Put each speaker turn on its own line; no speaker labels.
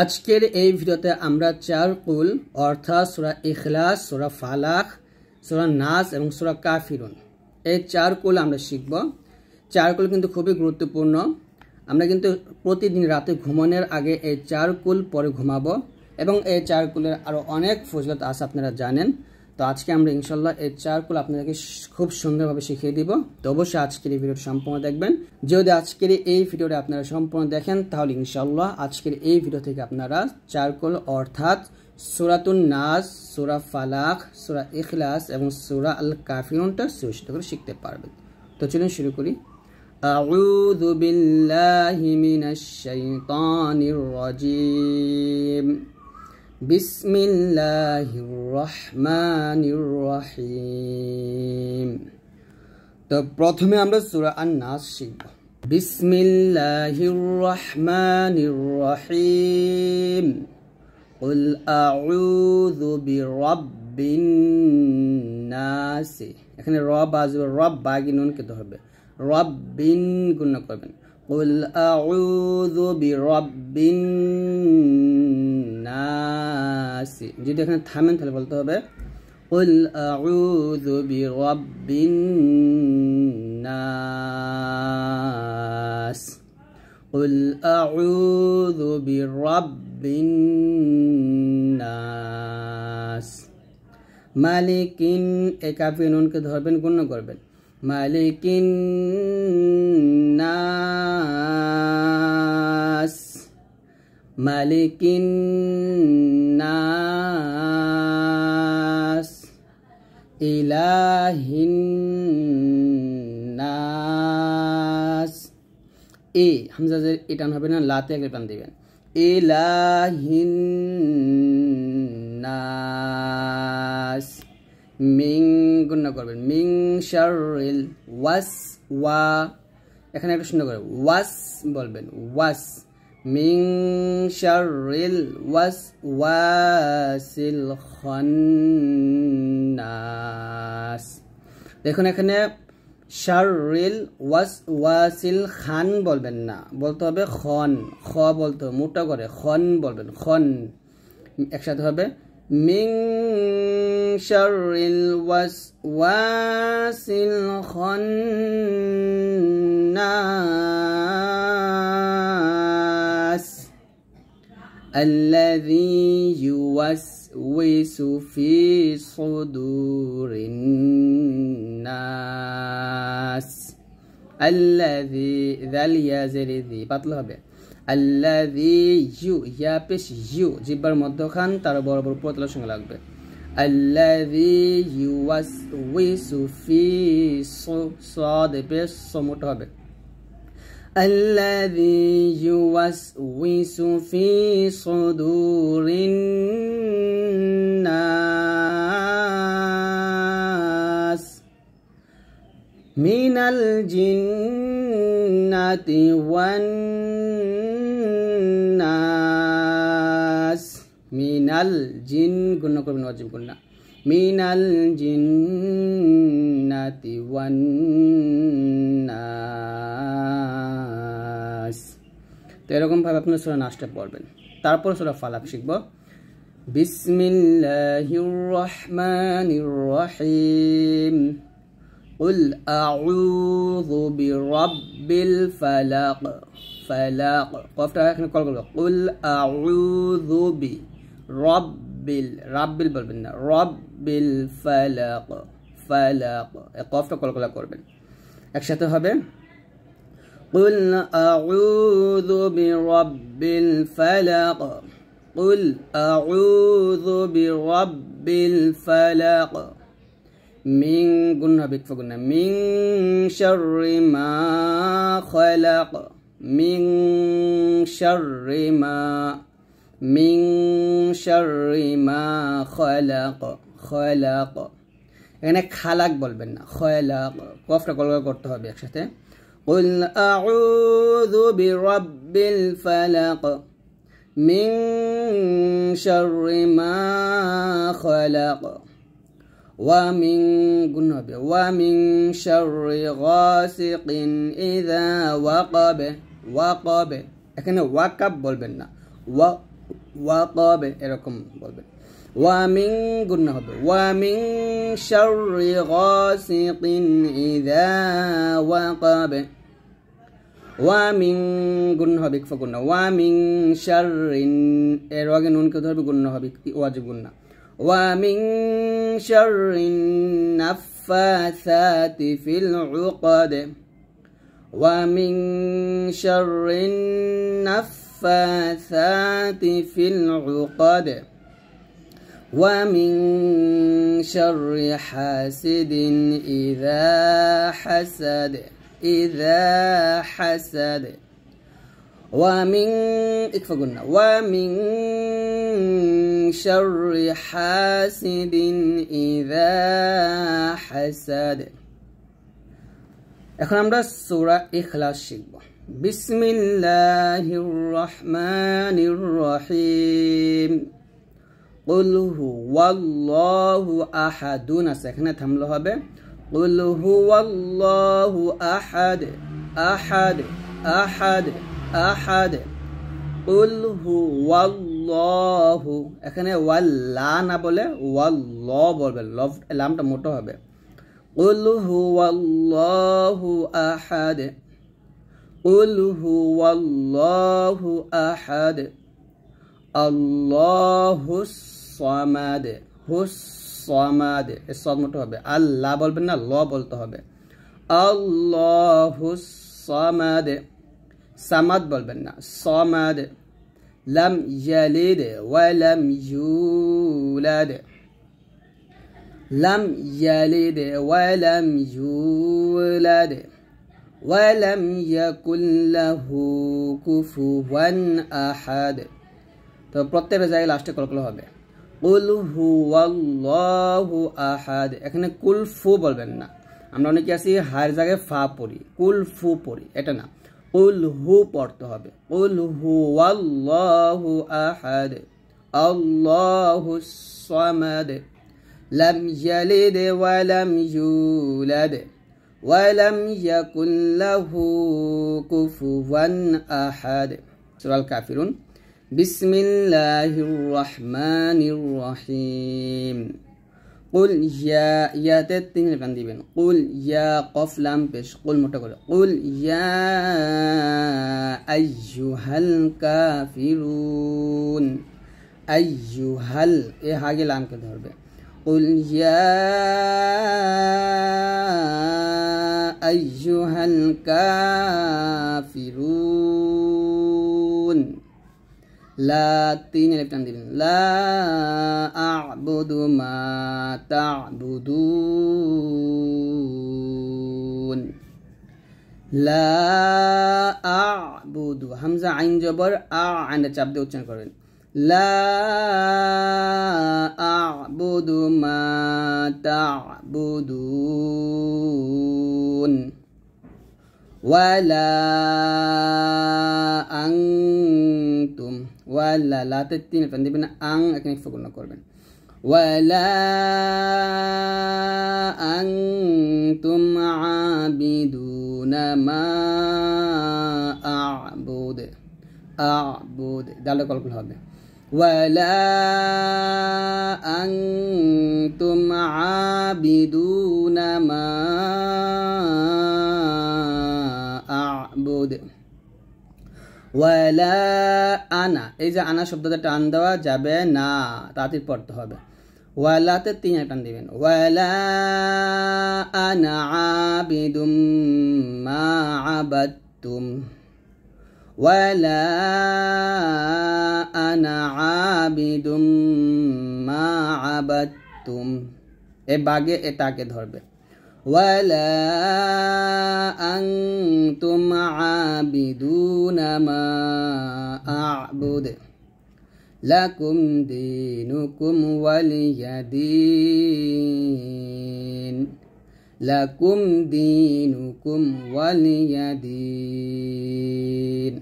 আজকের এই ভিডিওতে আমরা চার কুল অর্থাৎ সূরা ইখলাস, সূরা ফালাক, সূরা নাস এবং সূরা কাফিরুন এই চার কুল আমরা শিখব। চার কুল কিন্তু খুবই গুরুত্বপূর্ণ। আমরা কিন্তু প্রতিদিন রাতে ঘুমানোর আগে এই চার কুল পরে ঘুমাবো এবং এই চার কুলের আরও অনেক ফজিলত আছে আপনারা জানেন। তো আজকে আমরা ইনশাল্লাহ এই চার কুল আপনাদেরকে খুব সুন্দরভাবে শিখিয়ে দিব। তো অবশ্যই আজকের এই ভিডিওটি সম্পূর্ণ দেখবেন। যদি আজকের এই ভিডিওটি আপনারা সম্পূর্ণ দেখেন তাহলে ইনশাল্লাহ আজকের এই ভিডিও থেকে আপনারা চার কুল অর্থাৎ সূরাতুন নাস, সূরা ফালাক, সূরা ইখলাস এবং সূরা আল কাফিরুনটা সুষ্ঠু করে শিখতে পারবেন। তো চলুন শুরু করি। আউযু বিল্লাহি মিনাশ শাইতানির রাজিম। বিসমিল্লাহির রহমানির রহিম। তো প্রথমে আমরা সূরা আন-নাস শিখব। বিসমিল্লাহির রহমানির রহিম। কুল আউযু বিরাব্বিন নাস। এখানে রব আসবে, রব বাগি নুন কে ধরবে, রব্বিন গুণ করবেন। কুল আউযু বিরাব্বিন নাস। যদি এখানে থামেন তাহলে বলতে হবে কুল আউযু বিরাব্বিন নাস। কুল আউযু বিরাব্বিন নাস। মালিকিন এই কাফি নুনকে ধরবেন, গুণ করবেন। মালিকিন নাস। মালিকিন নাস। ইলাহিন নাস। এ হামজা যে এটান হবে না, লাতে আগে টান দিবেন। ইলাহিন নাস। মিং গুণ করবেন। মিং শাররিল ওয়াস ওয়া, এখানে একটু সুন্দর করে ওয়াস বলবেন, ওয়াস। মিং শাররিল ওয়াস ওয়াসিল খান্নাস। দেখুন এখানে শাররিল ওয়াস ওয়াসিল খান বলবেন না, বলতে হবে খন, খ বলতে হবে মোটা করে, খন বলবেন, খন। একসাথে হবে মিং শাররিল ওয়াস ওয়াসিল খান্নাস আল্লাযী ইউওয়াসওয়িসু ফি সুদুরিন নাস। আল্লাযী যাল ইয়াজেরি দি পাতলা হবে। আল্লাযী ইউ ইয়া পেশ ইউ জিহ্বার মধ্যখান তার বরাবর পতলার সঙ্গে লাগবে। আল্লাযী ইউওয়াসওয়িসু ফি সাদ পেশ মোটা হবে। আল্লাযী ইউওয়াসওয়িসু ফি সুদুরিন নাস মিনাল জিন্নাতি ওয়ান নাস। মিনাল জিন গুণ করবেন, ওয়াজিব গুণা। মিনাল জিন্নাতি ওয়ান নাস। তো এরকম ভাবে আপনি সূরা নাসটা পড়বেন। তারপর সূরা ফালাক শিখব। বিসমিল্লাহির রহমানির রহিম। কুল আউযু বিরাব্বিল ফালাক। ফালাক কফটা এখানে কল করব। কুল আউযু বি রাব্বিল, রাব্বিল বলবেন না, রাব্বিল ফালাক। ফালাক কফটা কলকলা করবেন। একসাথে হবে কুল আউযু বিরাব্বিল ফালাক। কুল আউযু বিরাব্বিল ফালাক। মিং গুণ হবে, ইকফা গুণ। মিং শাররি মা খালাক। মিং শাররি মা। মিং শাররি মা খালাক। খালাক এখানে খালাক বলবেন না, খালাক কফটা কলকা করতে হবে একসাথে। কুল আউযু বিরাব্বিল ফালাক মিং শাররি মা খালাক। ওয়া মিং গুণ হবে। ওয়া মিং শাররি গাসিকিন ইযা ওয়াকাব। ওয়াকাব এখানে ওয়াকাব বলবেন না, ওয়াকাবে এরকম বলবেন। ওয়া মিন গুন্না হবে, ওয়া মিন শাররি গাসিকিন ইযা ওয়াকাবে, ওয়া মিন গুন্না হবে ইকফা গুন্না, ওয়া মিন শাররিন এর আগে নুনকে ধরবে গুন্না হবে ওয়াজিব গুন্না, ওয়া মিন শাররিন নাফাসাতি ফিল উকাদ, ওয়া মিন শাররিন নাফাসাতি ফিল উকাদ, ওয়া মিন শাররি হাসিদিন ইযা হাসাদ, إذا حسد، ومن اكفى قلنا ومن شر حاسد إذا حسد। এখন আমরা সূরা ইখলাস শিখব। বিসমিল্লাহির রহমানির রহিম। কুল হুয়াল্লাহু আহাদুন আছে, এখানে থামলে হবে قل هو الله أحد أحد أحد أحد قل هو الله এখানে ওয়াল্লা না বলে ওয়াল্লাহ বলবে, লামটা মোটা হবে। قل هو الله أحد قل هو الله أحد الله الصمد সমাদ সদ মোটা হবে, আল্লাহ বলবেন না, ল বলতে হবে। আল্লাহুস সামাদ, সামাদ বলবেন না, সামাদ। লাম ইয়ালিদ ওয়া লাম ইউলাদ, লাম ইয়ালিদ ওয়া লাম ইউলাদ, ওয়া লাম ইয়াকুল লাহু কুফুওয়ান আহাদ। তো প্রত্যেকটা জায়গায় লাস্টে কলকল হবে। কুল হুয়াল্লাহু আহাদ, এখানে কুল ফু বলবেন না, আমরা অনেকে আছি হার জায়গায় ফা পড়ি, কুল ফু পড়ি, এটা না, কুল হু পড়তে হবে। কুল হুয়াল্লাহু আহাদ আল্লাহুস সামাদ লাম ইয়ালিদ ওয়া লাম ইউলাদ ওয়া লাম ইয়াকুল লাহু কুফুওয়ান আহাদ। সূরা আল কাফিরুন। বিসমিল্লাহির রহমানির রহিম। কুল ইয়া, ইয়াতে তিন লাগান দিবেন। কুল ইয়া কফ লাম পেশ, কুল মোটা করে। কুল ইয়া আইয়ুহাল কাফিরুন, আইয়ুহাল এ হাগে লামকে ধরবে। কুল ইয়া আইয়ুহাল কাফিরুন, লা তিন আলিফ টান দিবেন। লা আ'বুদু মা তা'বুদুন, লা আ'বুদু হামজা আইন জবর আ আইনটা চাপ দিয়ে উচ্চারণ করবেন। লা আ'বুদু মা তা'বুদুন ওয়ালা আনতুম, ওয়ালা লাতে তিন টান দিবেন, আং এখানে ফগুণ করবেন। ওয়ালা আনতুম আবিদুনা মা আ'বুদ, আ'বুদ দালে কলকল হবে। ওয়ালা আনতুম আবিদুনা মা আ'বুদ ওয়ালা আনা, এই যে আনা শব্দটা টান দেওয়া যাবে না, তাড়াতাড়ি পড়তে হবে। ওয়ালাতে তিন টান দিবেন। ওয়ালা আনা আবিদুম মা আবাদতুম, ওয়ালা আনা আবিদুম মা আবাদতুম, এ বাগে এ তাকে ধরবে। ওয়ালা আনতুম আবিদুনা মা আ'বুদ লাকুম দীনুকুম ওয়ালিয়াদিন, লাকুম দীনুকুম ওয়ালিয়াদিন।